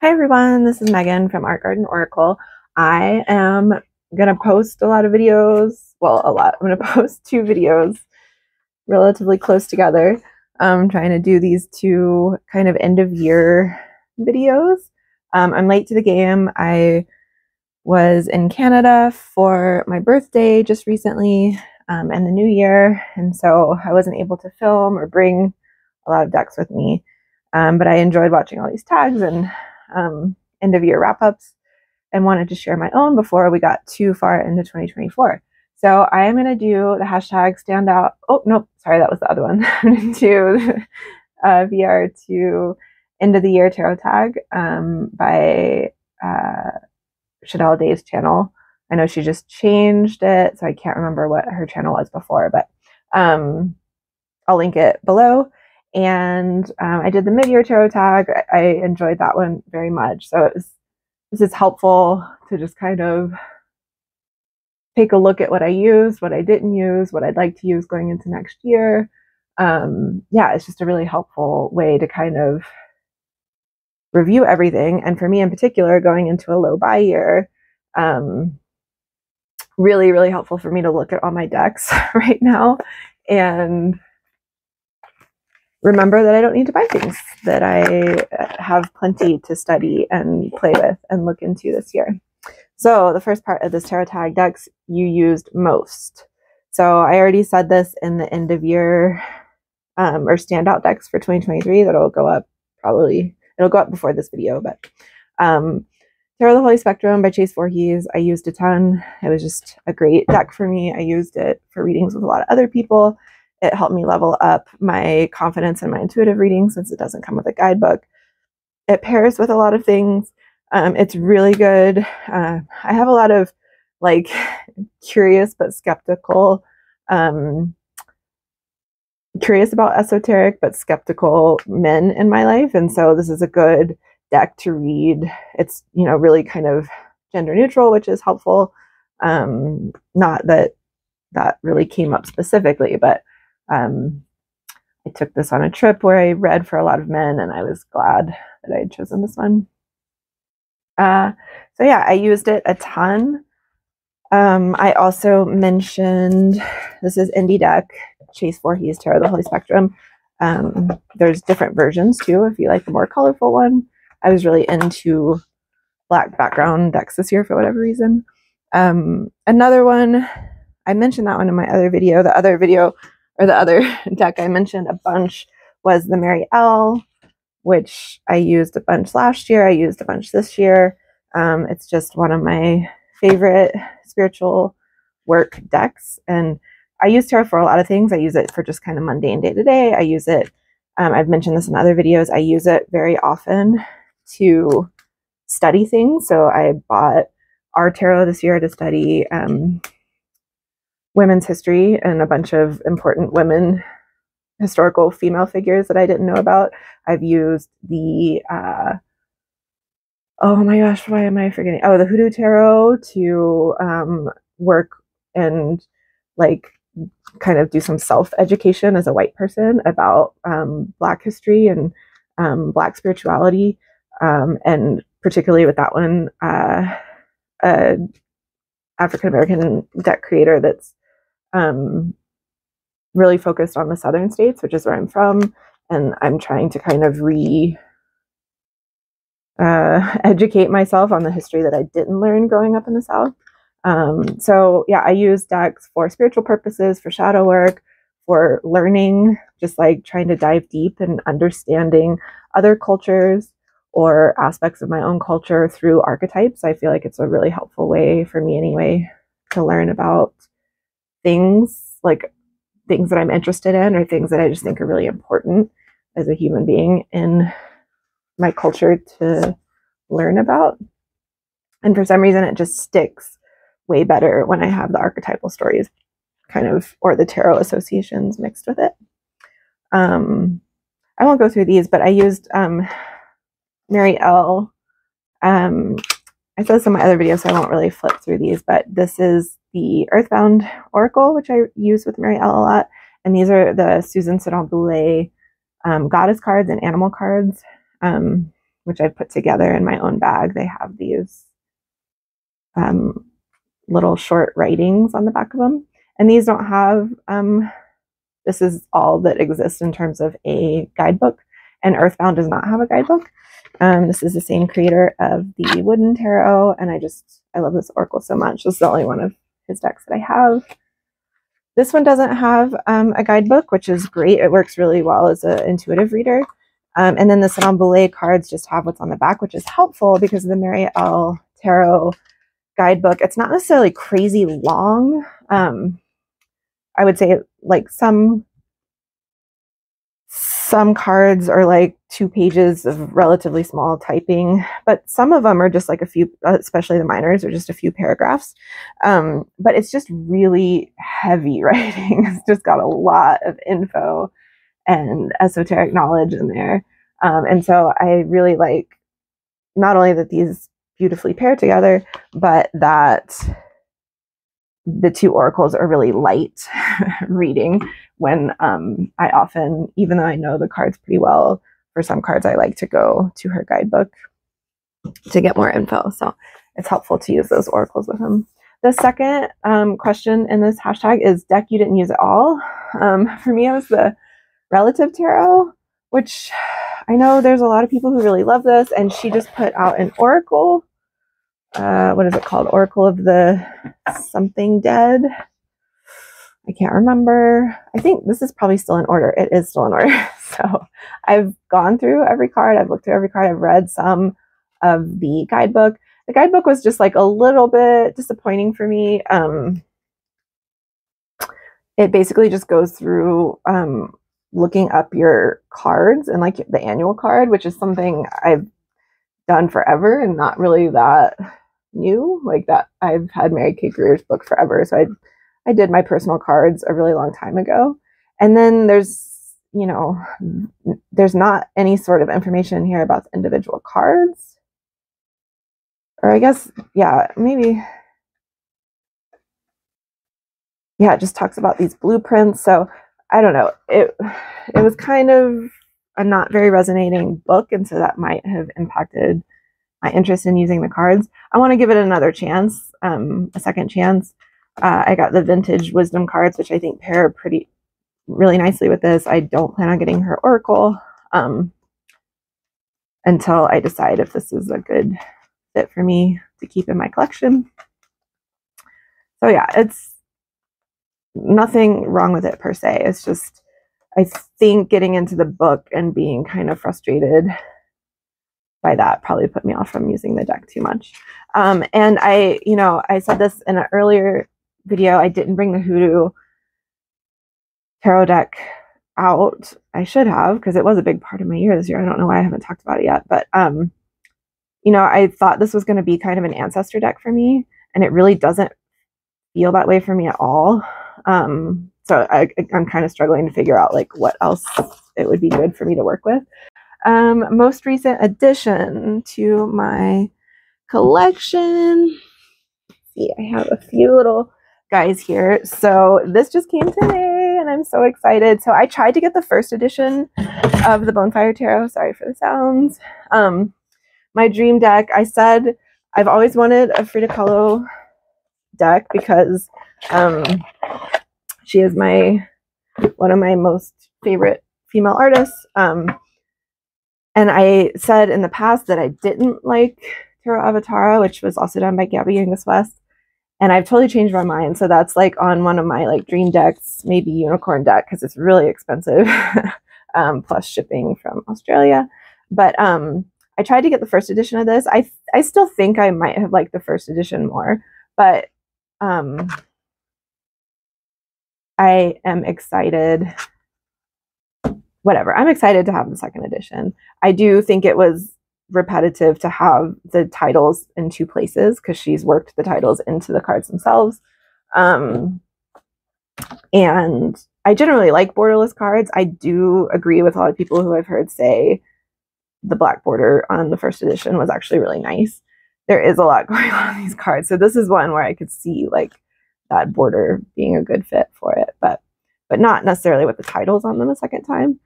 Hi everyone, this is Megan from Art Garden Oracle. I am going to post a lot of videos, well, a lot. I'm going to post 2 videos relatively close together. I'm trying to do these 2 kind of end of year videos. I'm late to the game. I was in Canada for my birthday just recently and the new year, and so I wasn't able to film or bring a lot of decks with me, but I enjoyed watching all these tags and end of year wrap ups and wanted to share my own before we got too far into 2024. So I am going to do the hashtag standout. Oh, nope. Sorry, that was the other one. I'm going to do VR2 end of the year tarot tag by Chanel Day's channel. I know she just changed it, so I can't remember what her channel was before, but I'll link it below. And I did the mid-year tarot tag. I enjoyed that one very much. So this is helpful to just kind of take a look at what I used, what I didn't use, what I'd like to use going into next year. Yeah, it's just a really helpful way to kind of review everything. And for me in particular, going into a low buy year, really, really helpful for me to look at all my decks right now and remember that I don't need to buy things, that I have plenty to study and play with and look into this year. So the first part of this tarot tag, decks you used most. So I already said this in the end of year or standout decks for 2023 that'll go up probably, it'll go up before this video, but Tarot the Holy Spectrum by Chase Voorhees, I used a ton. It was just a great deck for me. I used it for readings with a lot of other people. It helped me level up my confidence in my intuitive reading since it doesn't come with a guidebook. It pairs with a lot of things. It's really good. I have a lot of like curious but skeptical, curious about esoteric but skeptical men in my life. And so this is a good deck to read. It's, you know, really kind of gender neutral, which is helpful. Not that that really came up specifically, but I took this on a trip where I read for a lot of men, and I was glad that I had chosen this one. So yeah, I used it a ton. I also mentioned, this is Indie Deck, Chase Voorhees Tarot the Holy Spectrum. There's different versions too, if you like the more colorful one. I was really into black background decks this year for whatever reason. Another one, I mentioned that one in my other video. The other video, or the other deck I mentioned a bunch, was the Mary L, which I used a bunch last year. I used a bunch this year. It's just one of my favorite spiritual work decks. And I use tarot for a lot of things. I use it for just kind of mundane day-to-day. I use it, I've mentioned this in other videos, I use it very often to study things. So I bought our tarot this year to study women's history and a bunch of important women, historical female figures that I didn't know about. I've used the, oh my gosh, why am I forgetting? Oh, the Hoodoo Tarot to work and like kind of do some self-education as a white person about Black history and Black spirituality. And particularly with that one, African-American deck creator that's really focused on the southern states, which is where I'm from, and I'm trying to kind of educate myself on the history that I didn't learn growing up in the South. So yeah, I use decks for spiritual purposes, for shadow work, for learning, just like trying to dive deep and understanding other cultures or aspects of my own culture through archetypes. I feel like it's a really helpful way for me anyway to learn about things, like things that I'm interested in or things that I just think are really important as a human being in my culture to learn about. And for some reason, it just sticks way better when I have the archetypal stories kind of, or the tarot associations mixed with it. I won't go through these, but I used Mary L. I said this in my other videos, so I won't really flip through these, but this is the Earthbound Oracle, which I use with Mary L a lot. And these are the Susan Siddon Boulay goddess cards and animal cards, which I've put together in my own bag. They have these little short writings on the back of them. And these don't have, this is all that exists in terms of a guidebook. And Earthbound does not have a guidebook. This is the same creator of the Wooden Tarot. And I love this oracle so much. This is the only one of his decks that I have. This one doesn't have a guidebook, which is great. It works really well as an intuitive reader. And then the Sonambule cards just have what's on the back, which is helpful because of the Mariel Tarot guidebook. It's not necessarily crazy long. I would say like some cards are like 2 pages of relatively small typing, but some of them are just like a few, especially the minors, are just a few paragraphs. But it's just really heavy writing. It's just got a lot of info and esoteric knowledge in there. And so I really like not only that these beautifully pair together, but that the 2 oracles are really light reading when I often, even though I know the cards pretty well, for some cards I like to go to her guidebook to get more info. So it's helpful to use those oracles with them. The second question in this hashtag is deck you didn't use at all. For me, it was the Relative Tarot, which I know there's a lot of people who really love this, and she just put out an oracle. What is it called? Oracle of the something dead. I can't remember. I think this is probably still in order. It is still in order. So I've gone through every card. I've looked through every card. I've read some of the guidebook. The guidebook was just like a little bit disappointing for me. It basically just goes through looking up your cards and like the annual card, which is something I've done forever and not really that new. Like that, I've had Mary Kay Greer's book forever, so I did my personal cards a really long time ago. And then there's, you know, there's not any sort of information here about the individual cards, or I guess, yeah, maybe, yeah, it just talks about these blueprints. So I don't know, it was kind of a not very resonating book, and so that might have impacted my interest in using the cards. I want to give it another chance, a second chance. I got the vintage wisdom cards, which I think pair really nicely with this. I don't plan on getting her oracle until I decide if this is a good fit for me to keep in my collection. So yeah, it's nothing wrong with it per se. It's just, I think getting into the book and being kind of frustrated by that probably put me off from using the deck too much. And I said this in an earlier video, I didn't bring the Hoodoo tarot deck out. I should have, because it was a big part of my year this year. I don't know why I haven't talked about it yet, but I thought this was going to be kind of an ancestor deck for me, and it really doesn't feel that way for me at all. So I'm kind of struggling to figure out like what else it would be good for me to work with. Most recent addition to my collection. Let's see, I have a few little guys here. So this just came today and I'm so excited. So I tried to get the first edition of the Bonefire Tarot. Sorry for the sounds. My dream deck, I said I've always wanted a Frida Kahlo deck because she is one of my most favorite female artists. And I said in the past that I didn't like Tarot Avatara, which was also done by Gabby Angus West. And I've totally changed my mind. So that's like on one of my like dream decks, maybe unicorn deck, because it's really expensive, plus shipping from Australia. But I tried to get the first edition of this. I still think I might have liked the first edition more, but I am excited. Whatever. I'm excited to have the second edition. I do think it was repetitive to have the titles in 2 places because she's worked the titles into the cards themselves. And I generally like borderless cards. I do agree with a lot of people who I've heard say the black border on the first edition was actually really nice. There is a lot going on in these cards. So this is one where I could see like that border being a good fit for it, but not necessarily with the titles on them a second time.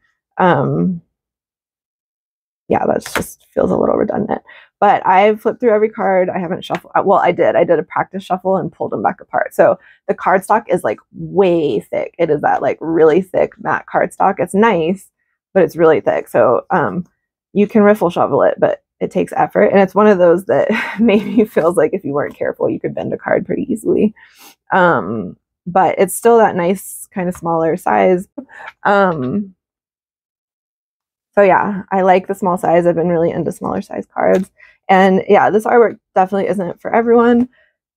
yeah, that just feels a little redundant. But I've flipped through every card. I haven't shuffled. Well, I did a practice shuffle and pulled them back apart. So the cardstock is like way thick. It is that like really thick matte cardstock. It's nice, but it's really thick. So you can riffle shovel it, but it takes effort. And it's one of those that maybe feels like if you weren't careful, you could bend a card pretty easily. But it's still that nice kind of smaller size. So yeah, I like the small size. I've been really into smaller size cards. And yeah, this artwork definitely isn't for everyone,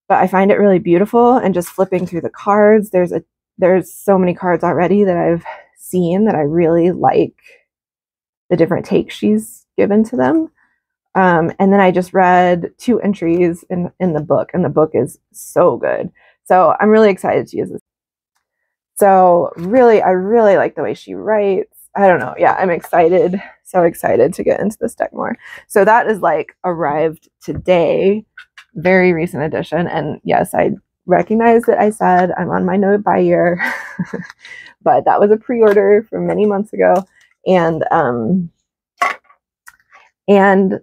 but I find it really beautiful. And just flipping through the cards, there's so many cards already that I've seen that I really like the different takes she's given to them. And then I just read 2 entries in the book, and the book is so good. So I'm really excited to use this. So really, I really like the way she writes. I don't know. Yeah, I'm excited. So excited to get into this deck more. So that is like arrived today. Very recent edition. And yes, I recognize that I said I'm on my no buy year. But that was a pre-order from many months ago. And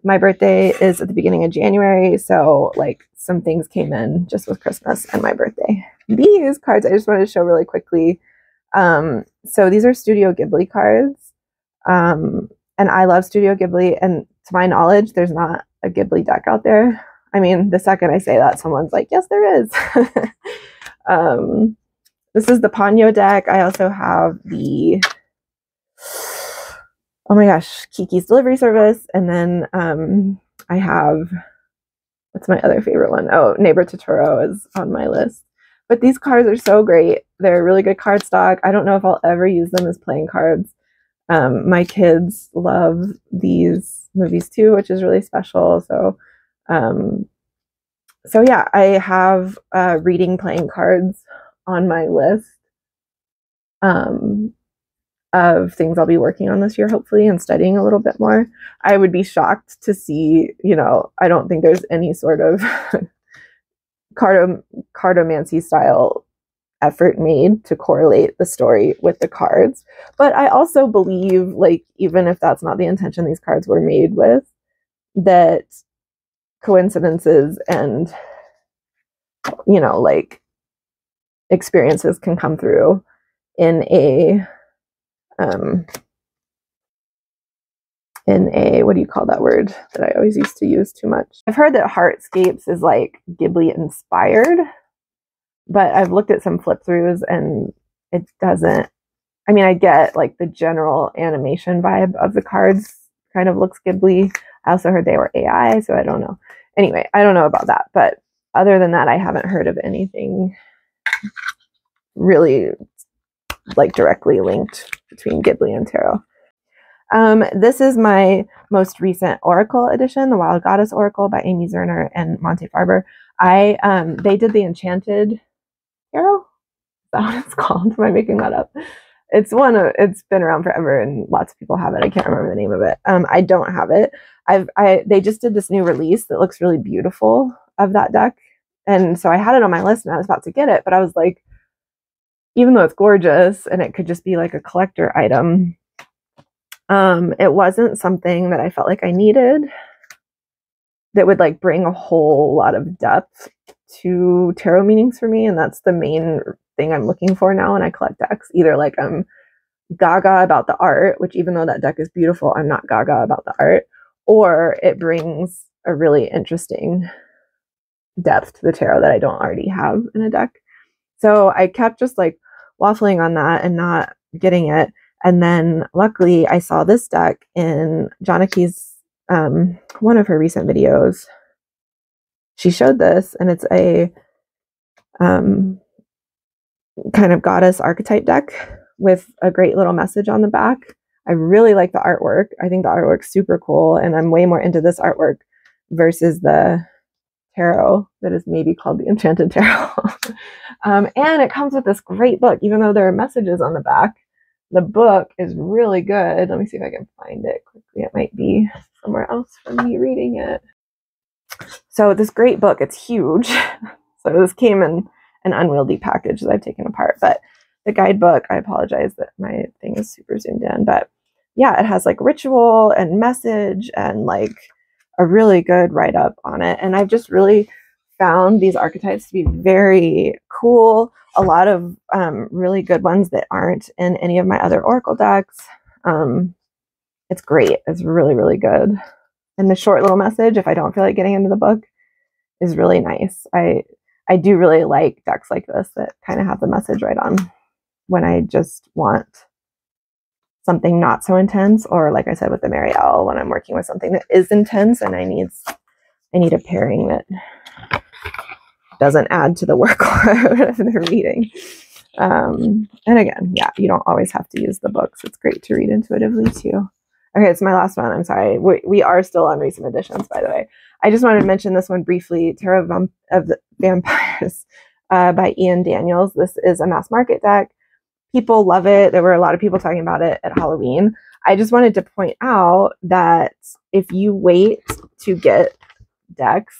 my birthday is at the beginning of January. So like some things came in just with Christmas and my birthday. These cards I just wanted to show really quickly. So these are Studio Ghibli cards. And I love Studio Ghibli. And to my knowledge, there's not a Ghibli deck out there. I mean, the second I say that, someone's like, yes, there is. This is the Ponyo deck. I also have the, oh my gosh, Kiki's Delivery Service. And then I have, what's my other favorite one? Oh, Neighbor Totoro is on my list. But these cards are so great. They're really good cardstock. I don't know if I'll ever use them as playing cards. My kids love these movies too, which is really special. So, so yeah, I have reading playing cards on my list of things I'll be working on this year, hopefully, and studying a little bit more. I would be shocked to see, you know, I don't think there's any sort of cartomancy style effort made to correlate the story with the cards. But I also believe, like, even if that's not the intention these cards were made with, that coincidences and, you know, like, experiences can come through in a what do you call that word that I always used to use too much? I've heard that Heartscapes is like Ghibli inspired, but I've looked at some flip throughs and it doesn't. I mean, I get like the general animation vibe of the cards kind of looks Ghibli. I also heard they were AI, so I don't know. Anyway, I don't know about that, but other than that, I haven't heard of anything really like directly linked between Ghibli and tarot. This is my most recent Oracle edition, the Wild Goddess Oracle by Amy Zerner and Monte Farber. They did the Enchanted Tarot. Is that what it's called? Am I making that up? It's been around forever and lots of people have it. I can't remember the name of it. I don't have it. They just did this new release that looks really beautiful of that deck. And so I had it on my list and I was about to get it, but I was like, even though it's gorgeous and it could just be like a collector item, it wasn't something that I felt like I needed that would like bring a whole lot of depth to tarot meanings for me. And that's the main thing I'm looking for now when I collect decks. Either like I'm gaga about the art, which even though that deck is beautiful, I'm not gaga about the art, or it brings a really interesting depth to the tarot that I don't already have in a deck. So I kept just like waffling on that and not getting it. And then luckily I saw this deck in Janaki's, one of her recent videos. She showed this and it's a kind of goddess archetype deck with a great little message on the back. I really like the artwork. I think the artwork's super cool and I'm way more into this artwork versus the tarot that is maybe called the Enchanted Tarot. And it comes with this great book, even though there are messages on the back. The book is really good. Let me see if I can find it quickly. It might be somewhere else from me reading it. So this great book, it's huge. So this came in an unwieldy package that I've taken apart. But the guidebook, I apologize that my thing is super zoomed in, but yeah, it has like ritual and message and like a really good write-up on it. And I've just really found these archetypes to be very cool. A lot of really good ones that aren't in any of my other Oracle decks. It's great. It's really, really good. And the short little message, if I don't feel like getting into the book, is really nice. I do really like decks like this that kind of have the message right on when I just want something not so intense, or like I said with the Marielle, when I'm working with something that is intense and I need a pairing that doesn't add to the workload of the reading. And again, yeah, you don't always have to use the books. It's great to read intuitively too. Okay, it's my last one. I'm sorry. We are still on recent editions, by the way. I just wanted to mention this one briefly, Tarot of the Vampyres by Ian Daniels. This is a mass market deck. People love it. There were a lot of people talking about it at Halloween. I just wanted to point out that if you wait to get decks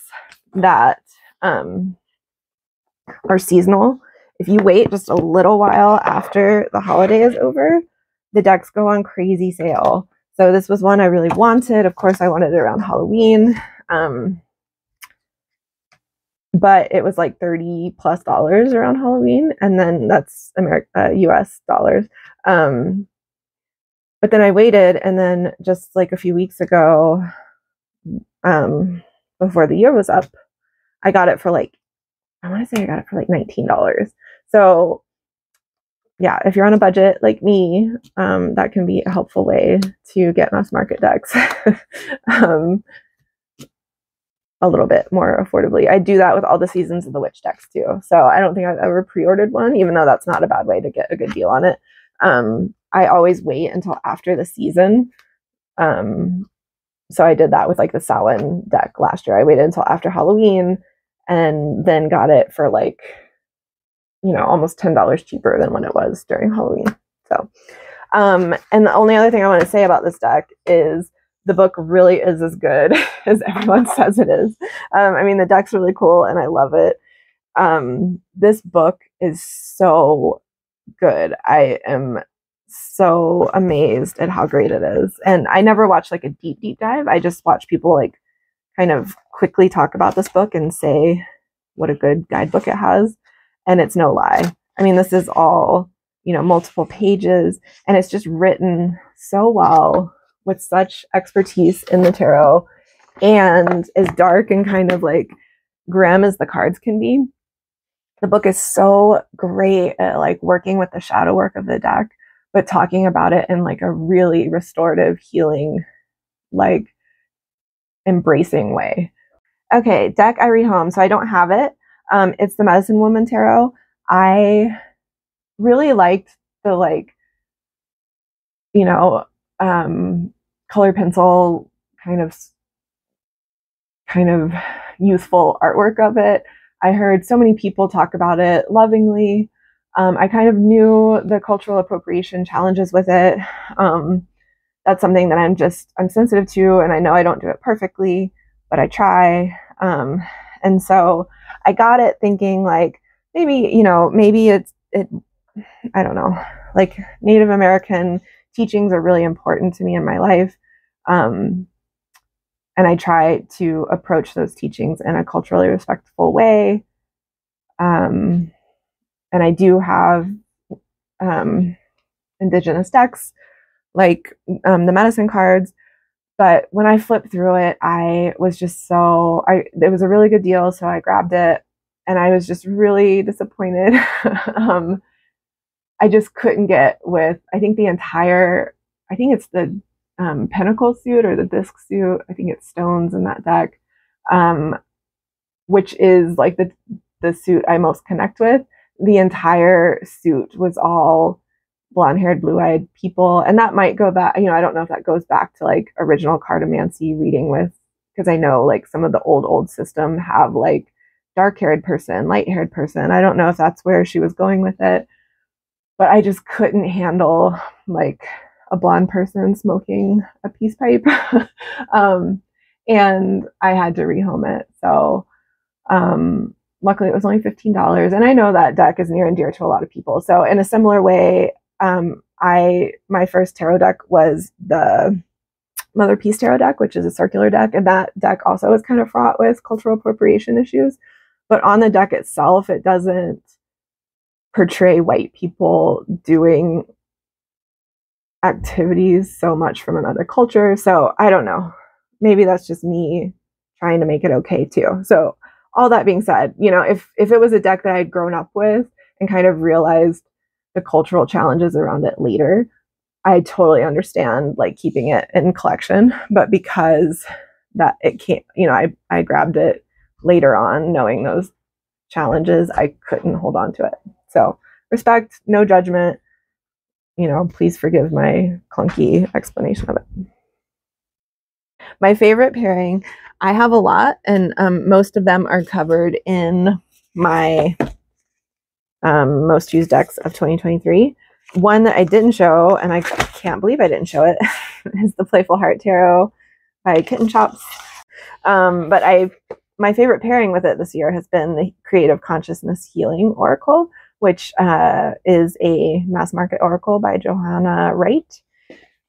that are seasonal, if you wait just a little while after the holiday is over, the decks go on crazy sale. So this was one I really wanted. Of course, I wanted it around Halloween. But it was like $30+ around Halloween, and then that's US dollars. But then I waited, and then just like a few weeks ago, before the year was up, I got it for like, I want to say I got it for like $19. So yeah, if you're on a budget like me, that can be a helpful way to get mass market decks. A little bit more affordably. I do that with all the Seasons of the Witch decks too. So I don't think I've ever pre-ordered one, even though that's not a bad way to get a good deal on it. I always wait until after the season. So I did that with like the Samhain deck last year. I waited until after Halloween and then got it for like, you know, almost $10 cheaper than when it was during Halloween. So, and the only other thing I want to say about this deck is the book really is as good as everyone says it is. I mean, the deck's really cool and I love it. This book is so good. I am so amazed at how great it is. And I never watched like a deep dive. I just watch people like kind of quickly talk about this book and say what a good guidebook it has. And it's no lie. I mean, this is all, you know, multiple pages, and it's just written so well with such expertise in the tarot, and as dark and kind of like grim as the cards can be. The book is so great at like working with the shadow work of the deck, but talking about it in like a really restorative, healing, like embracing way. Okay, deck I rehome. So I don't have it. It's the Medicine Woman Tarot. I really liked the like, you know, color pencil kind of youthful artwork of it. I heard so many people talk about it lovingly. I kind of knew the cultural appropriation challenges with it. That's something that I'm sensitive to, and I know I don't do it perfectly, but I try. And so I got it thinking like, maybe, you know, maybe it, I don't know, like Native American teachings are really important to me in my life. And I try to approach those teachings in a culturally respectful way. And I do have indigenous decks, like the medicine cards. But when I flipped through it, I was just it was a really good deal, so I grabbed it, and I was just really disappointed. I just couldn't get with, I think it's the Pentacle suit or the Disc suit. I think it's stones in that deck, which is like the suit I most connect with. The entire suit was all blonde-haired, blue-eyed people, and that might go back, you know, I don't know if that goes back to like original cartomancy reading with, because I know like some of the old system have like dark-haired person, light-haired person. I don't know if that's where she was going with it, but I just couldn't handle like a blonde person smoking a peace pipe. And I had to rehome it. So luckily it was only $15, and I know that deck is near and dear to a lot of people. So in a similar way, my first tarot deck was the Mother Peace Tarot deck, which is a circular deck, and that deck also is kind of fraught with cultural appropriation issues. But on the deck itself, it doesn't portray white people doing activities so much from another culture. So I don't know. Maybe that's just me trying to make it okay too. So all that being said, you know, if it was a deck that I'd grown up with and kind of realized the cultural challenges around it later, I totally understand like keeping it in collection. But because that it can't, you know, I grabbed it later on knowing those challenges, I couldn't hold on to it. So respect, no judgment, you know, please forgive my clunky explanation of it. My favorite pairing, I have a lot, and most of them are covered in my most used decks of 2023. One that I didn't show, and I can't believe I didn't show it, is the Playful Heart Tarot by Kitten Chops. But my favorite pairing with it this year has been the Creative Consciousness Healing Oracle, which is a mass market oracle by Johanna Wright.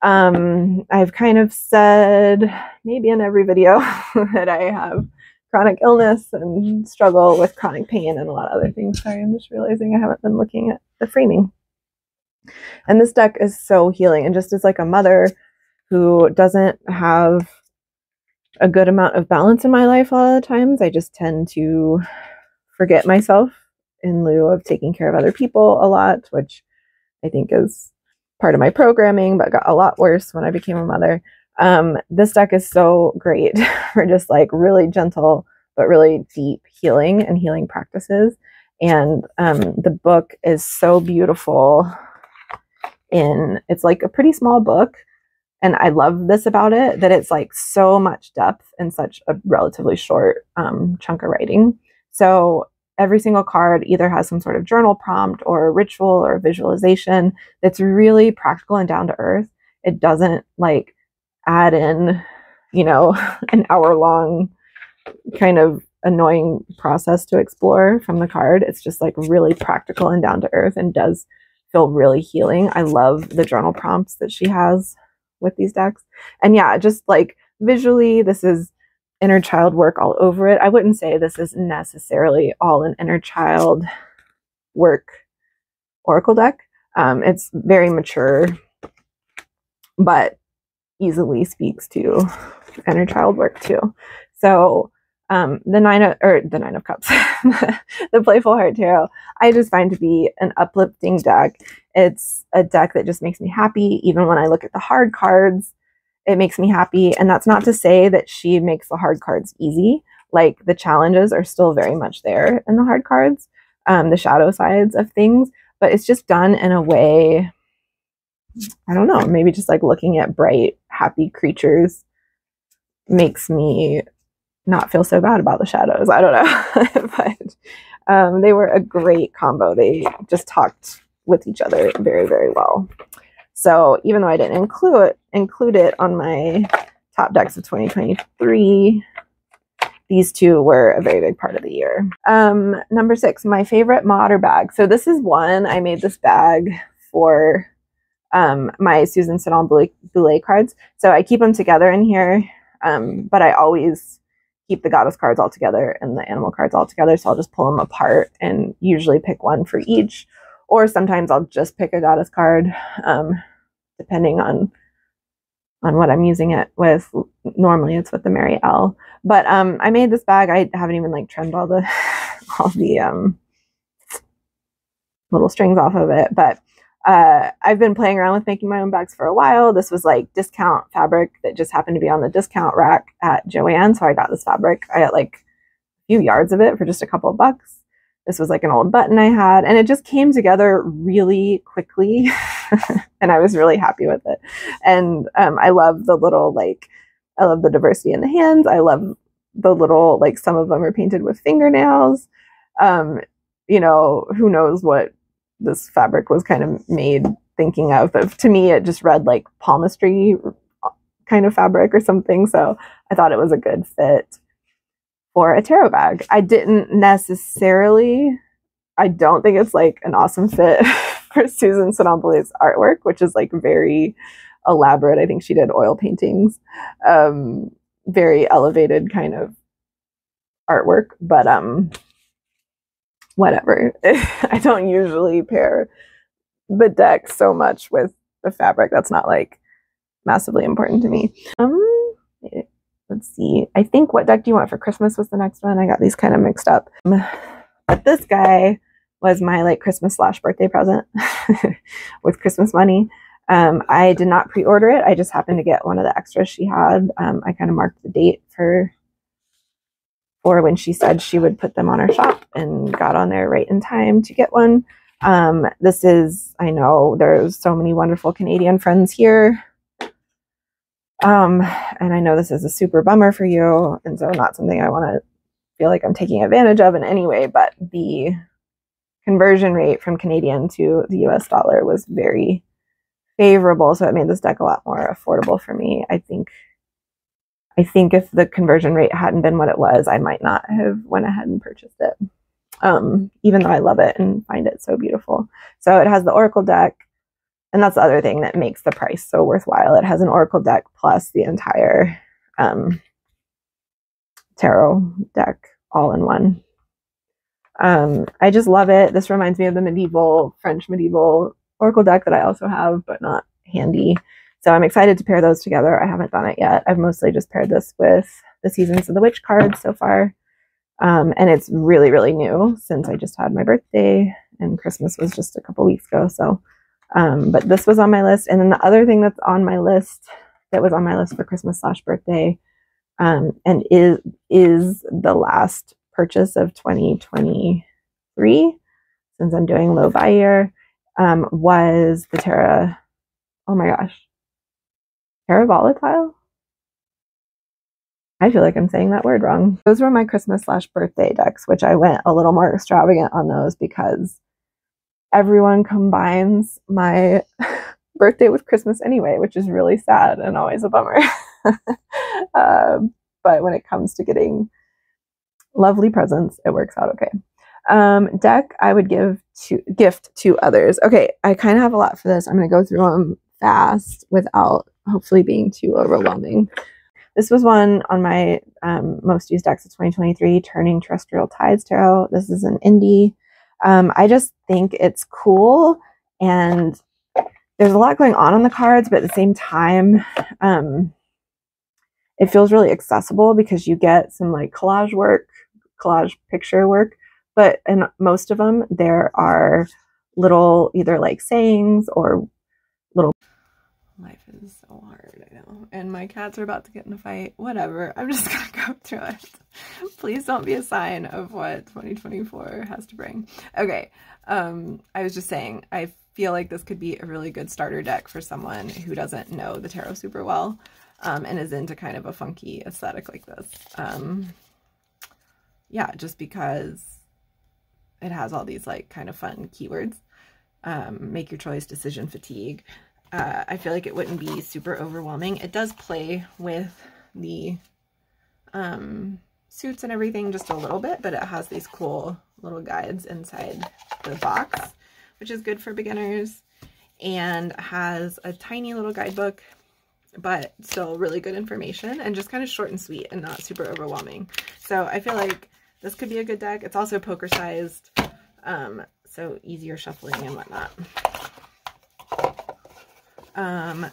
I've kind of said maybe in every video that I have chronic illness and struggle with chronic pain and a lot of other things. Sorry, I'm just realizing I haven't been looking at the framing. And this deck is so healing, and just as like a mother who doesn't have a good amount of balance in my life a lot of the times, I just tend to forget myself in lieu of taking care of other people a lot, which I think is part of my programming, but got a lot worse when I became a mother. This deck is so great for just like really gentle but really deep healing and healing practices. And the book is so beautiful. It's like a pretty small book, and I love this about it, that it's like so much depth in such a relatively short chunk of writing. So every single card either has some sort of journal prompt or a ritual or a visualization that's really practical and down to earth. It doesn't like add in, you know, an hour-long kind of annoying process to explore from the card. It's just like really practical and down to earth and does feel really healing. I love the journal prompts that she has with these decks. And yeah, just like visually, this is inner child work all over it. I wouldn't say this is necessarily all an inner child work oracle deck. It's very mature, but easily speaks to inner child work too. So the Nine of Cups, the Playful Heart Tarot, I just find to be an uplifting deck. It's a deck that just makes me happy. Even when I look at the hard cards, it makes me happy. And that's not to say that she makes the hard cards easy. Like, the challenges are still very much there in the hard cards, the shadow sides of things, but it's just done in a way, I don't know, maybe just like looking at bright, happy creatures makes me not feel so bad about the shadows. I don't know. But they were a great combo. They just talked with each other very, very well. So even though I didn't include it on my top decks of 2023, these two were a very big part of the year. Number 6, my favorite modder bag. So this is one, I made this bag for my Susan Siddall Boulay cards. So I keep them together in here, but I always keep the goddess cards all together and the animal cards all together. So I'll just pull them apart and usually pick one for each. Or sometimes I'll just pick a goddess card, depending on what I'm using it with. Normally it's with the Mary L. But I made this bag. I haven't even like trimmed all the little strings off of it. But I've been playing around with making my own bags for a while. This was like discount fabric that just happened to be on the discount rack at Joann. So I got this fabric. I got like a few yards of it for just a couple of bucks. This was like an old button I had, and it just came together really quickly. And I was really happy with it. And I love the little, like, I love the diversity in the hands. I love the little, like, some of them are painted with fingernails. You know, who knows what this fabric was kind of made thinking of, but to me it just read like palmistry kind of fabric or something. So I thought it was a good fit for a tarot bag. I don't think it's like an awesome fit for Susan Sonambule's artwork, which is like very elaborate. I think she did oil paintings, very elevated kind of artwork, but whatever. I don't usually pair the deck so much with the fabric. That's not like massively important to me. Let's see. I think What Deck Do You Want for Christmas was the next one. I got these kind of mixed up. But this guy was my like Christmas / birthday present with Christmas money. I did not pre-order it. I just happened to get one of the extras she had. I kind of marked the date for when she said she would put them on her shop, and got on there right in time to get one. This is, I know there's so many wonderful Canadian friends here. And I know this is a super bummer for you, and so not something I want to feel like I'm taking advantage of in any way, but the conversion rate from Canadian to the US dollar was very favorable, so it made this deck a lot more affordable for me. I think if the conversion rate hadn't been what it was, I might not have went ahead and purchased it, even though I love it and find it so beautiful. So it has the Oracle deck, and that's the other thing that makes the price so worthwhile. It has an Oracle deck plus the entire tarot deck all in one. I just love it. This reminds me of the French medieval Oracle deck that I also have, but not handy. So I'm excited to pair those together. I haven't done it yet. I've mostly just paired this with the Seasons of the Witch cards so far. And it's really, really new since I just had my birthday, and Christmas was just a couple weeks ago. So, but this was on my list. And then the other thing that's on my list, that was on my list for Christmas / birthday, and is the last purchase of 2023, since I'm doing low buy year, was the Terra, oh my gosh, Terra Volatile? I feel like I'm saying that word wrong. Those were my Christmas / birthday decks, which I went a little more extravagant on those because everyone combines my birthday with Christmas anyway, which is really sad and always a bummer. But when it comes to getting lovely presents, it works out okay. Deck I would gift to others. Okay, I kind of have a lot for this. I'm going to go through them fast without hopefully being too overwhelming. This was one on my most used decks of 2023, Turning Terrestrial Tides Tarot. This is an indie. I just think it's cool, and there's a lot going on the cards, but at the same time, it feels really accessible because you get some like collage picture work, but in most of them, there are little either like sayings or little. Life is so hard, I know. And my cats are about to get in a fight. Whatever. I'm just gonna go through it. Please don't be a sign of what 2024 has to bring. Okay. I was just saying, I feel like this could be a really good starter deck for someone who doesn't know the tarot super well, and is into kind of a funky aesthetic like this. Yeah, just because it has all these like kind of fun keywords. Make your choice, decision fatigue. I feel like it wouldn't be super overwhelming. It does play with the suits and everything just a little bit, but it has these cool little guides inside the box, which is good for beginners, and has a tiny little guidebook, but still really good information, and just kind of short and sweet and not super overwhelming. So I feel like this could be a good deck. It's also poker sized, so easier shuffling and whatnot.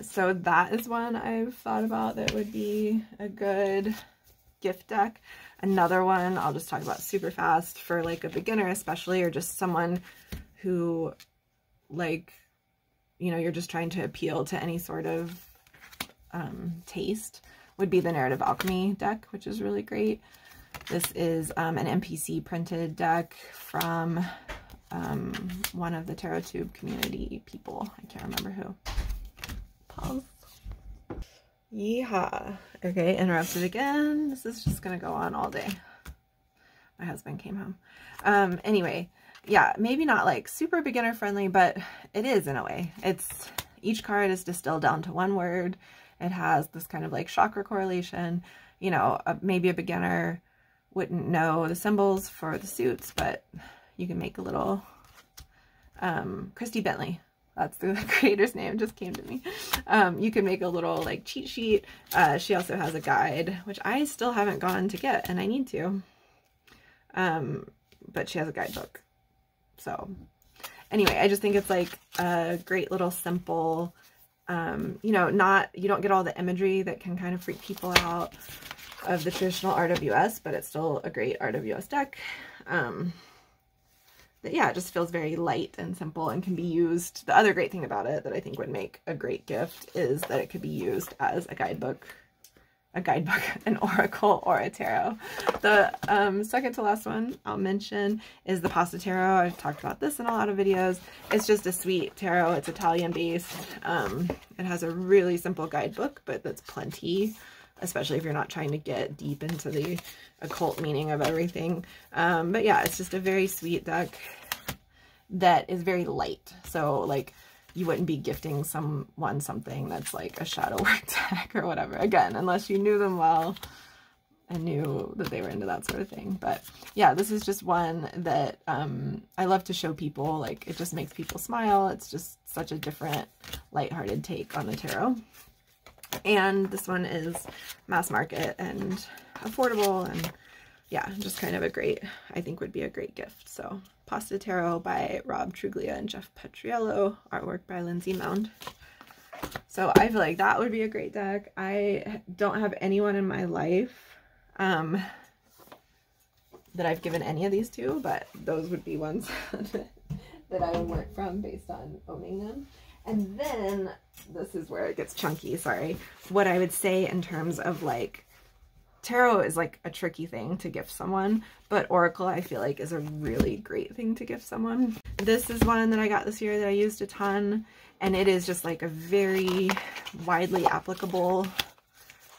So that is one I've thought about that would be a good gift deck. Another one I'll just talk about super fast for like a beginner especially, or just someone who like, you know, you're just trying to appeal to any sort of taste, would be the Narrative Alchemy deck, which is really great. This is an NPC printed deck from one of the TarotTube community people. I can't remember who. Pause. Yeehaw. Okay, interrupted again. This is just gonna go on all day. My husband came home. Anyway, yeah, maybe not like super beginner friendly, but it is in a way. It's, each card is distilled down to one word. It has this kind of like chakra correlation. You know, maybe a beginner wouldn't know the symbols for the suits, but you can make a little Christy Bentley. That's the creator's name, just came to me. You can make a little like cheat sheet. She also has a guide, which I still haven't gone to get, and I need to. But she has a guidebook. So anyway, I just think it's like a great little simple, you know, you don't get all the imagery that can kind of freak people out of the traditional RWS, but it's still a great RWS deck. But yeah, it just feels very light and simple and can be used. The other great thing about it that I think would make a great gift is that it could be used as a guidebook, an oracle, or a tarot. The second to last one I'll mention is the Pasta Tarot. I've talked about this in a lot of videos. It's just a sweet tarot. It's Italian based. It has a really simple guidebook, but that's plenty, especially if you're not trying to get deep into the occult meaning of everything. But yeah, it's just a very sweet deck that is very light. So like you wouldn't be gifting someone something that's like a shadow work deck or whatever, again, unless you knew them well and knew that they were into that sort of thing. But yeah, this is just one that I love to show people. Like, it just makes people smile. It's just such a different lighthearted take on the tarot. And this one is mass market and affordable, and yeah, just kind of a great, I think would be a great gift. So Pasta Tarot by Rob Truglia and Jeff Petriello, artwork by Lindsay Mound. So I feel like that would be a great deck. I don't have anyone in my life that I've given any of these to, but those would be ones that I would work from based on owning them. And then this is where it gets chunky, sorry. What I would say in terms of like, tarot is like a tricky thing to gift someone, but oracle I feel like is a really great thing to gift someone. This is one that I got this year that I used a ton, and it is just like a very widely applicable,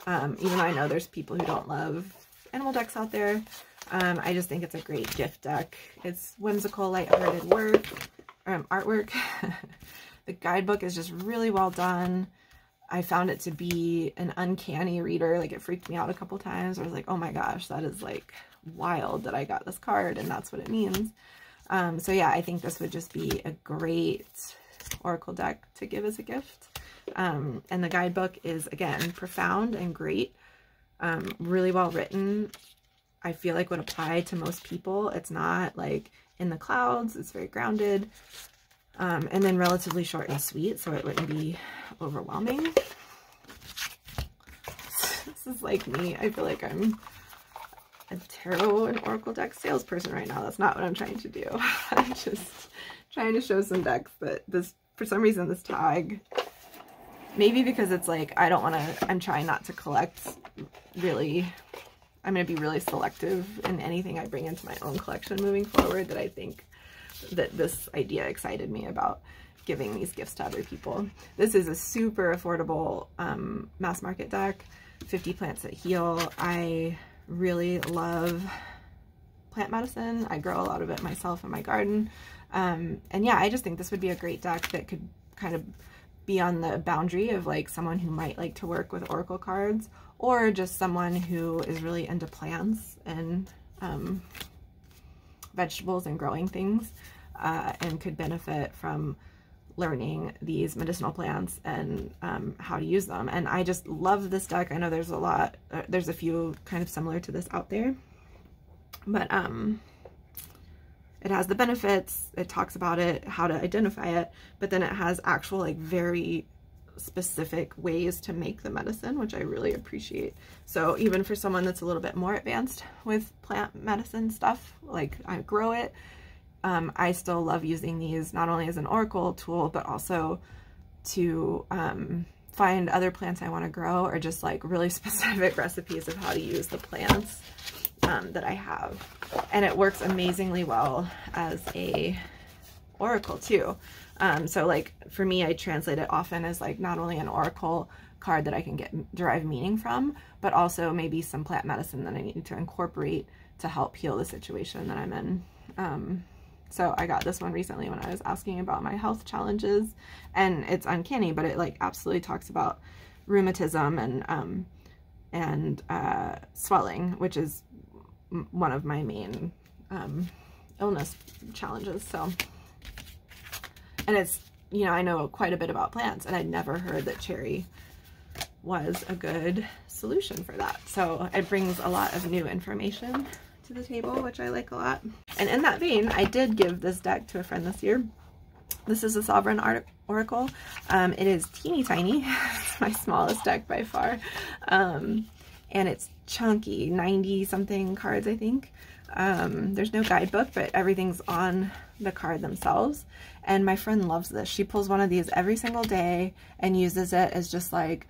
even though I know there's people who don't love animal decks out there. I just think it's a great gift deck. It's whimsical, lighthearted artwork. The guidebook is just really well done. I found it to be an uncanny reader. Like, it freaked me out a couple times. I was like, oh my gosh, that is like wild that I got this card and that's what it means. So yeah, I think this would just be a great oracle deck to give as a gift. And the guidebook is, again, profound and great. Really well written. I feel like would apply to most people. It's not like in the clouds. It's very grounded. And then relatively short and sweet, so it wouldn't be overwhelming. This is like me. I feel like I'm a tarot and oracle deck salesperson right now. That's not what I'm trying to do. I'm just trying to show some decks that this, for some reason, this tag, maybe because it's like, I'm trying not to collect really. I'm going to be really selective in anything I bring into my own collection moving forward, that I think that this idea excited me about giving these gifts to other people. This is a super affordable mass market deck, 50 plants that heal. I really love plant medicine. I grow a lot of it myself in my garden. And yeah, I just think this would be a great deck that could kind of be on the boundary of like someone who might like to work with oracle cards, or just someone who is really into plants and vegetables and growing things, and could benefit from learning these medicinal plants and how to use them. And I just love this deck. I know there's a lot, there's a few kind of similar to this out there, but it has the benefits, it talks about it, how to identify it, but then it has actual like very specific ways to make the medicine, which I really appreciate. So even for someone that's a little bit more advanced with plant medicine stuff, like I grow it, I still love using these not only as an oracle tool, but also to find other plants I want to grow, or just like really specific recipes of how to use the plants that I have. And it works amazingly well as a oracle too. So like for me, I translate it often as like not only an oracle card that I can derive meaning from, but also maybe some plant medicine that I need to incorporate to help heal the situation that I'm in. So I got this one recently when I was asking about my health challenges, and it's uncanny, but it like absolutely talks about rheumatism and swelling, which is one of my main illness challenges. So And it's, you know, I know quite a bit about plants, and I'd never heard that cherry was a good solution for that. So it brings a lot of new information to the table, which I like a lot. And in that vein, I did give this deck to a friend this year. This is a Sovereign Oracle. It is teeny tiny. It's my smallest deck by far. And it's chunky, 90 something cards, I think. There's no guidebook, but everything's on the card themselves. And my friend loves this. She pulls one of these every single day and uses it as just like,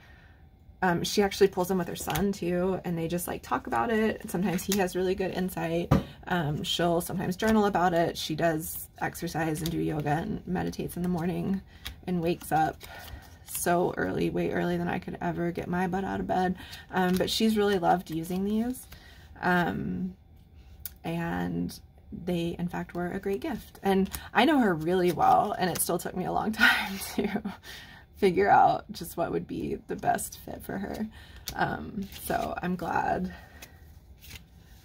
she actually pulls them with her son too, and they just like talk about it. Sometimes he has really good insight. She'll sometimes journal about it. She does exercise and do yoga and meditates in the morning and wakes up so early, way early than I could ever get my butt out of bed. But she's really loved using these. And they in fact were a great gift. And I know her really well, and it still took me a long time to figure out just what would be the best fit for her. So I'm glad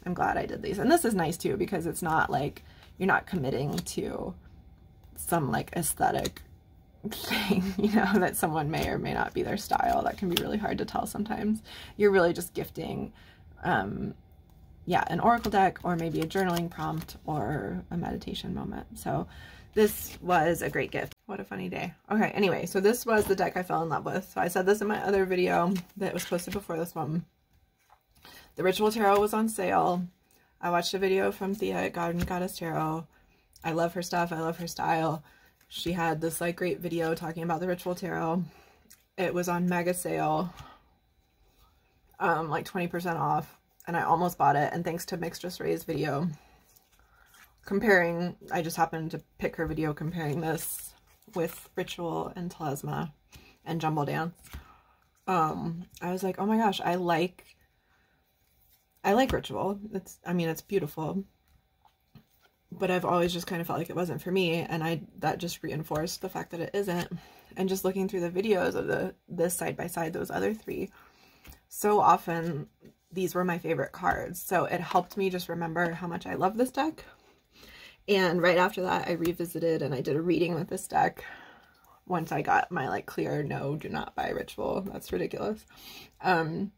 I did these. And this is nice too, because it's not like you're not committing to some like aesthetic thing, you know, that someone may or may not be their style. That can be really hard to tell sometimes. You're really just gifting yeah, an oracle deck, or maybe a journaling prompt, or a meditation moment. So this was a great gift. What a funny day. Okay, anyway, so this was the deck I fell in love with. So I said this in my other video that was posted before this one. The Ritual Tarot was on sale. I watched a video from Thea at God and Goddess Tarot. I love her stuff. I love her style. She had this like great video talking about the Ritual Tarot. It was on mega sale, like 20% off. And I almost bought it, and thanks to Mix Just Ray's video comparing, I just happened to pick her video comparing this with Ritual and Telesma and Jumble Dance. I was like, oh my gosh, I like Ritual. I mean, it's beautiful, but I've always just kind of felt like it wasn't for me, and that just reinforced the fact that it isn't. And just looking through the videos of this side by side, those other three, so often these were my favorite cards. So it helped me just remember how much I love this deck. And right after that, I revisited and I did a reading with this deck once I got my like clear no, do not buy Ritual. That's ridiculous. I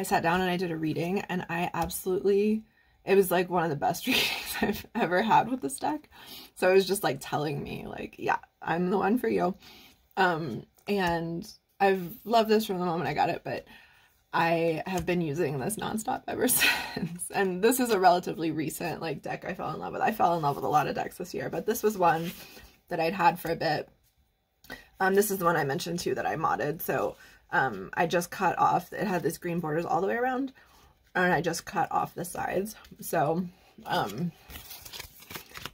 sat down and I did a reading, and it was like one of the best readings I've ever had with this deck. So it was just like telling me like, yeah, I'm the one for you. And I've loved this from the moment I got it, but I have been using this nonstop ever since. And this is a relatively recent like deck I fell in love with. I fell in love with a lot of decks this year, but this was one that I'd had for a bit. This is the one I mentioned too that I modded. So I just cut off, it had these green borders all the way around, and I just cut off the sides. So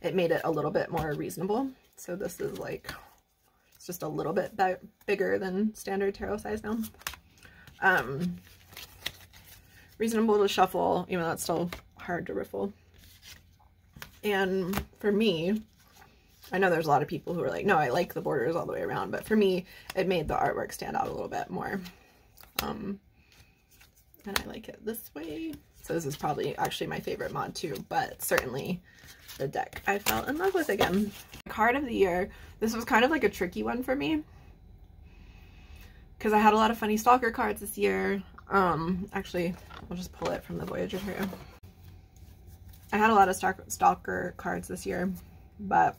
it made it a little bit more reasonable. So this is like, it's just a little bit bigger than standard tarot size now. Reasonable to shuffle, even though it's still hard to riffle. And for me, I know there's a lot of people who are like, no, I like the borders all the way around, but for me, it made the artwork stand out a little bit more. And I like it this way. So this is probably actually my favorite mod too, but certainly the deck I fell in love with again. Card of the year. This was kind of like a tricky one for me, because I had a lot of funny stalker cards this year. Actually, I'll just pull it from the Voyager here. I had a lot of stalker cards this year, but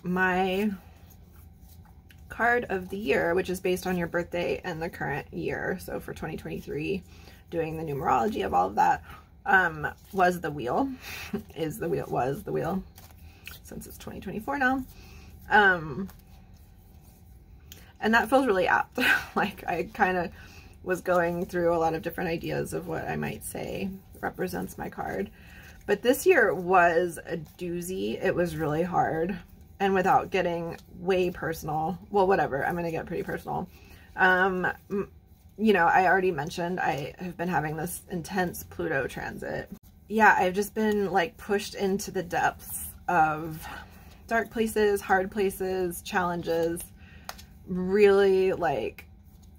my card of the year, which is based on your birthday and the current year, so for 2023, doing the numerology of all of that, was the wheel. Was the wheel, since it's 2024 now. And that feels really apt. Like, I kind of was going through a lot of different ideas of what I might say represents my card. But this year was a doozy. It was really hard. And without getting way personal, well, whatever, I'm going to get pretty personal. You know, I already mentioned I have been having this intense Pluto transit. Yeah, I've just been like pushed into the depths of dark places, hard places, challenges, really like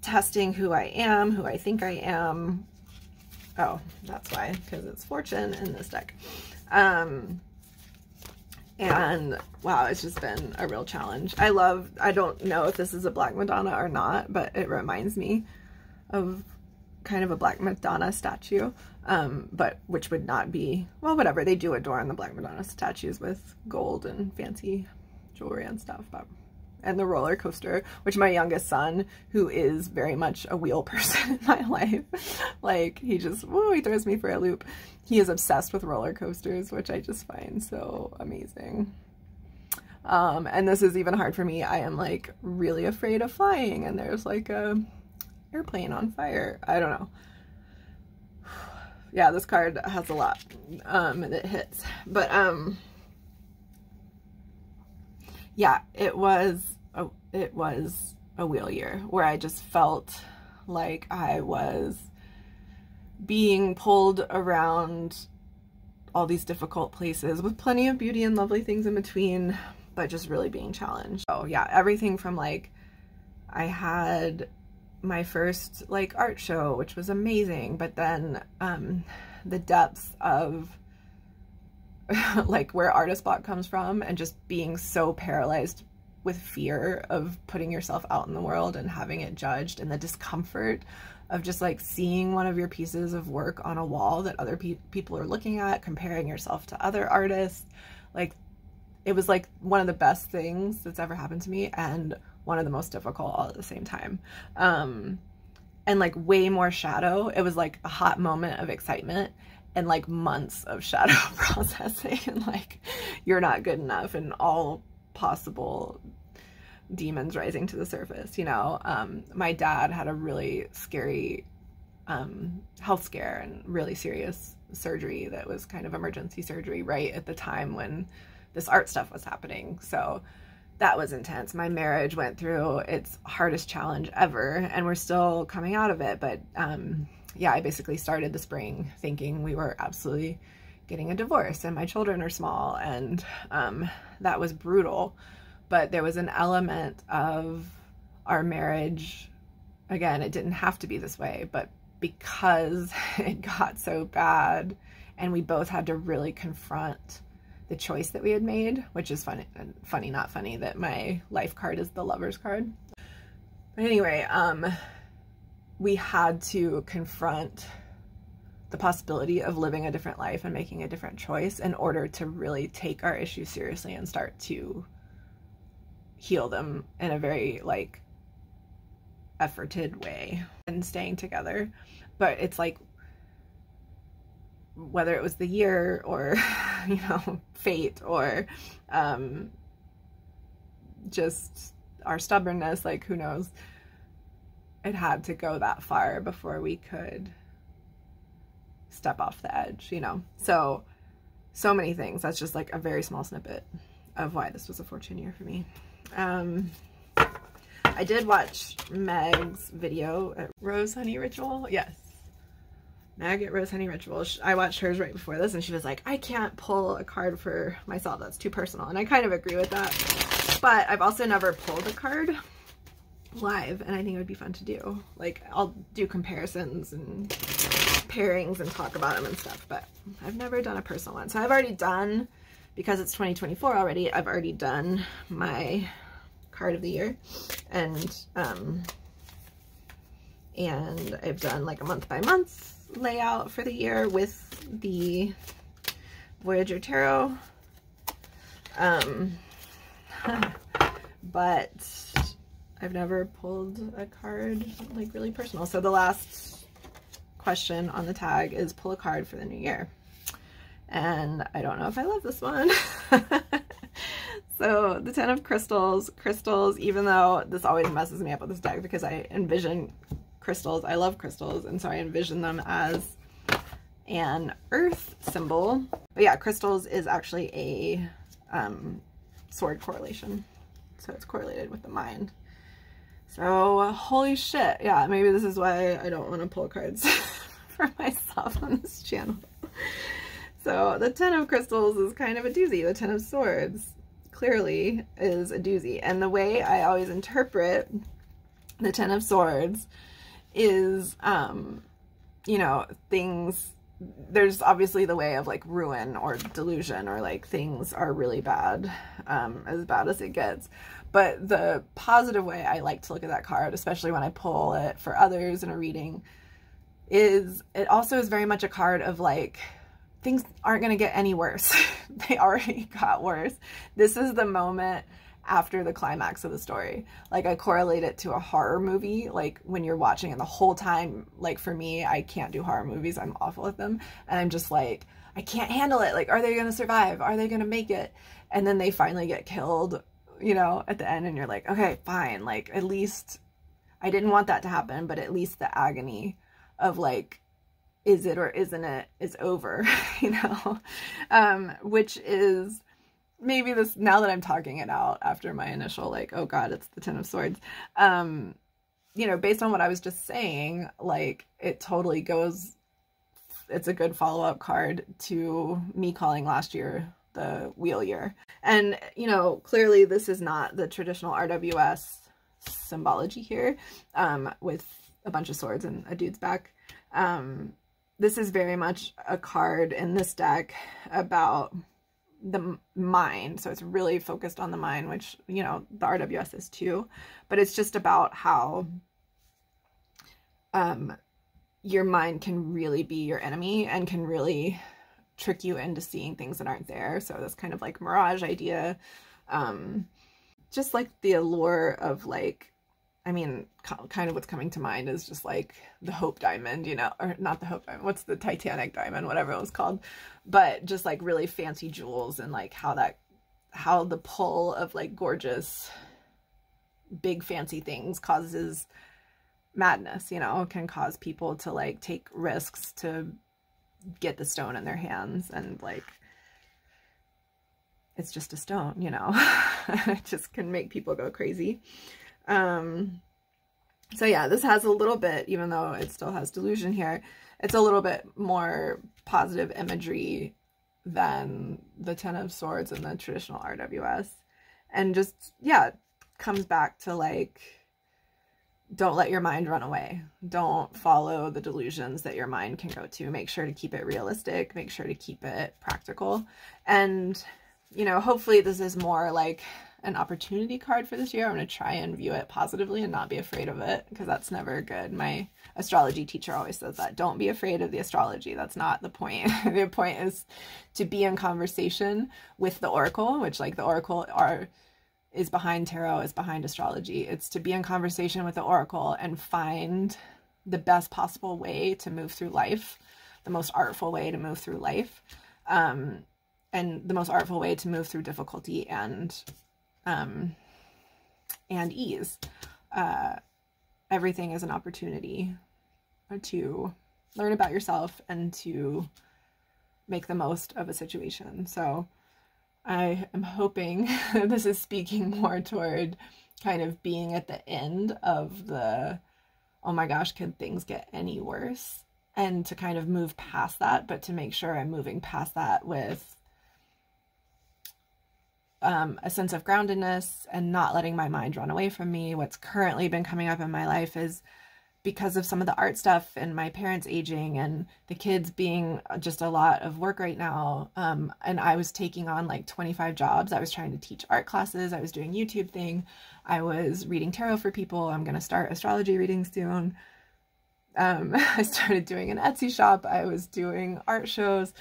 testing who I am, who I think I am. Oh, that's why, because it's Fortune in this deck. And wow, it's just been a real challenge. I don't know if this is a Black Madonna or not, but it reminds me of kind of a Black Madonna statue, but which would not be, well, whatever. They do adorn the Black Madonna statues with gold and fancy jewelry and stuff, but, and the roller coaster, which my youngest son, who is very much a wheel person in my life, like he just, whoa, he throws me for a loop. He is obsessed with roller coasters, which I just find so amazing. And this is even hard for me. I am like really afraid of flying, and there's like a airplane on fire. I don't know. Yeah, this card has a lot that hits, but yeah, it was a wheel year where I just felt like I was being pulled around all these difficult places with plenty of beauty and lovely things in between, but just really being challenged. So yeah, everything from like, I had my first like art show, which was amazing, but then the depths of like where artist block comes from, and just being so paralyzed with fear of putting yourself out in the world and having it judged, and the discomfort of just like seeing one of your pieces of work on a wall that other people are looking at, comparing yourself to other artists. Like, it was like one of the best things that's ever happened to me, and one of the most difficult all at the same time. And like way more shadow. It was like a hot moment of excitement and like months of shadow processing, and like you're not good enough, and all possible demons rising to the surface, you know. My dad had a really scary health scare and really serious surgery that was kind of emergency surgery right at the time when this art stuff was happening. So that was intense. My marriage went through its hardest challenge ever, and we're still coming out of it. But yeah, I basically started the spring thinking we were absolutely getting a divorce, and my children are small, and that was brutal. But there was an element of our marriage, again, it didn't have to be this way, but because it got so bad and we both had to really confront the choice that we had made, which is funny, not funny, that my life card is the Lover's card. But anyway, we had to confront the possibility of living a different life and making a different choice in order to really take our issues seriously and start to heal them in a very like efforted way and staying together. But it's like, whether it was the year or, you know, fate, or just our stubbornness, like who knows, it had to go that far before we could step off the edge, you know. So many things. That's just like a very small snippet of why this was a fortune year for me. I did watch Meg's video at Rose Honey Ritual. Yes, Meg at Rose Honey Ritual. I watched hers right before this, and she was like, I can't pull a card for myself. That's too personal. And I kind of agree with that. But I've also never pulled a card live, and I think it would be fun to do. Like, I'll do comparisons and pairings and talk about them and stuff, but I've never done a personal one. So I've already done, because it's 2024 already, I've already done my card of the year, and I've done like a month by month layout for the year with the Voyager Tarot, but I've never pulled a card like really personal. So the last question on the tag is pull a card for the new year, and I don't know if I love this one. So the 10 of crystals, even though this always messes me up with this deck because I envision crystals, I love crystals, and so I envision them as an earth symbol. But yeah, crystals is actually a sword correlation, so it's correlated with the mind. So holy shit, yeah, maybe this is why I don't want to pull cards for myself on this channel. So the 10 of crystals is kind of a doozy. The 10 of swords clearly is a doozy, and the way I always interpret the 10 of swords is you know, things there's obviously the way of like ruin or delusion, or like things are really bad, as bad as it gets. But the positive way I like to look at that card, especially when I pull it for others in a reading, is it also is very much a card of like, things aren't going to get any worse. They already got worse. This is the moment after the climax of the story. Like, I correlate it to a horror movie, like when you're watching it the whole time. Like, for me, I can't do horror movies. I'm awful at them. And I'm just like, I can't handle it. Like, are they going to survive? Are they going to make it? And then they finally get killed, you know, at the end, and you're like, okay, fine. Like, at least I didn't want that to happen, but at least the agony of like, is it or isn't it, is over, you know, which is maybe this, now that I'm talking it out after my initial like, oh God, it's the Ten of Swords, you know, based on what I was just saying, like, it totally goes, it's a good follow-up card to me calling last year the wheel year. And, you know, clearly this is not the traditional RWS symbology here, with a bunch of swords and a dude's back. This is very much a card in this deck about the mind. So it's really focused on the mind, which, you know, the RWS is too, but it's just about how your mind can really be your enemy and can really trick you into seeing things that aren't there. So this kind of like mirage idea, just like the allure of like, I mean, kind of what's coming to mind is just like the Hope Diamond, you know, or not the Hope Diamond, what's the Titanic Diamond, whatever it was called, but just like really fancy jewels, and like how the pull of like gorgeous, big fancy things causes madness, you know, can cause people to like take risks to get the stone in their hands, and like, it's just a stone, you know. It just can make people go crazy. So yeah, this has a little bit, even though it still has delusion here, it's a little bit more positive imagery than the Ten of Swords and the traditional RWS. And just, yeah, comes back to like, don't let your mind run away. Don't follow the delusions that your mind can go to. Make sure to keep it realistic. Make sure to keep it practical. And, you know, hopefully this is more like an opportunity card for this year. I'm going to try and view it positively and not be afraid of it, because that's never good. My astrology teacher always says that. Don't be afraid of the astrology. That's not the point. The point is to be in conversation with the oracle, which like the oracle is behind tarot, is behind astrology. It's to be in conversation with the oracle and find the best possible way to move through life, the most artful way to move through life, and the most artful way to move through difficulty and ease. Everything is an opportunity to learn about yourself and to make the most of a situation. So I am hoping this is speaking more toward kind of being at the end of the, oh my gosh, could things get any worse? And to kind of move past that, but to make sure I'm moving past that with a sense of groundedness and not letting my mind run away from me. What's currently been coming up in my life is because of some of the art stuff and my parents aging and the kids being just a lot of work right now. And I was taking on like 25 jobs. I was trying to teach art classes. I was doing YouTube thing. I was reading tarot for people. I'm going to start astrology readings soon. I started doing an Etsy shop. I was doing art shows,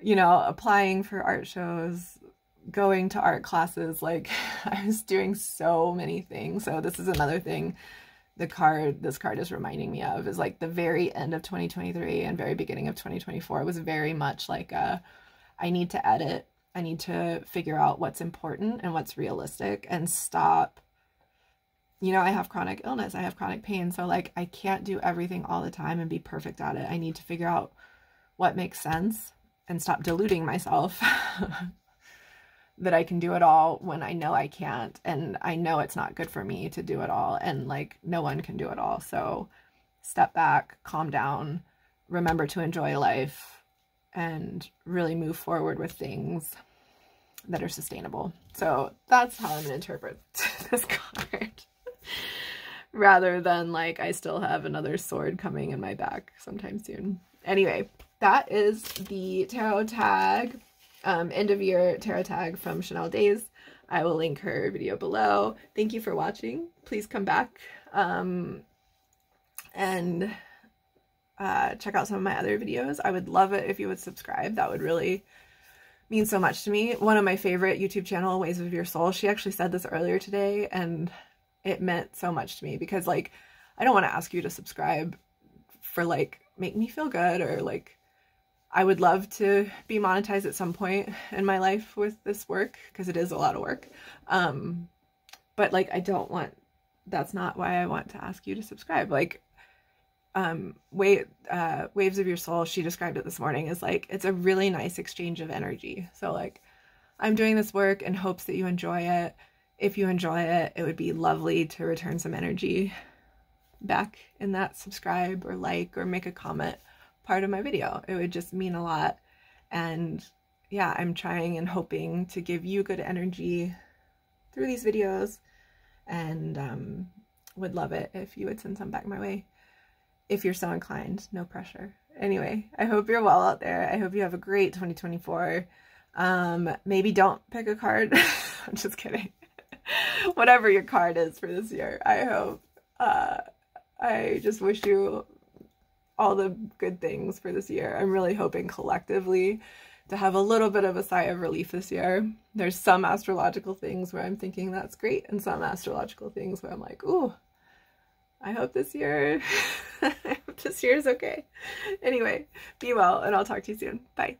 you know, applying for art shows, going to art classes. Like, I was doing so many things. So this is another thing this card is reminding me of, is like the very end of 2023 and very beginning of 2024 was very much like I need to edit. I need to figure out what's important and what's realistic and stop. You know, I have chronic illness. I have chronic pain. So like, I can't do everything all the time and be perfect at it. I need to figure out what makes sense and stop deluding myself that I can do it all when I know I can't, and I know it's not good for me to do it all, and like, no one can do it all. So step back, calm down, remember to enjoy life, and really move forward with things that are sustainable. So that's how I'm gonna interpret this card, rather than like, I still have another sword coming in my back sometime soon. Anyway, that is the tarot tag, end of year tarot tag from Chanel Days. I will link her video below. Thank you for watching. Please come back and check out some of my other videos. I would love it if you would subscribe. That would really mean so much to me. One of my favorite YouTube channel, Waves of Your Soul, she actually said this earlier today, and it meant so much to me because, like, I don't want to ask you to subscribe for, like, make me feel good, or, like, I would love to be monetized at some point in my life with this work because it is a lot of work. But, like, that's not why I want to ask you to subscribe. Like, Waves of Your Soul, she described it this morning as, like, it's a really nice exchange of energy. So, like, I'm doing this work in hopes that you enjoy it. If you enjoy it, it would be lovely to return some energy back in that subscribe or like or make a comment part of my video. It would just mean a lot. And yeah, I'm trying and hoping to give you good energy through these videos, and would love it if you would send some back my way if you're so inclined. No pressure. Anyway, I hope you're well out there. I hope you have a great 2024. Maybe don't pick a card. I'm just kidding. Whatever your card is for this year, I hope. I just wish you all the good things for this year. I'm really hoping collectively to have a little bit of a sigh of relief this year. There's some astrological things where I'm thinking that's great, and some astrological things where I'm like, ooh, I hope this year, I hope this year is okay. Anyway, be well, and I'll talk to you soon. Bye.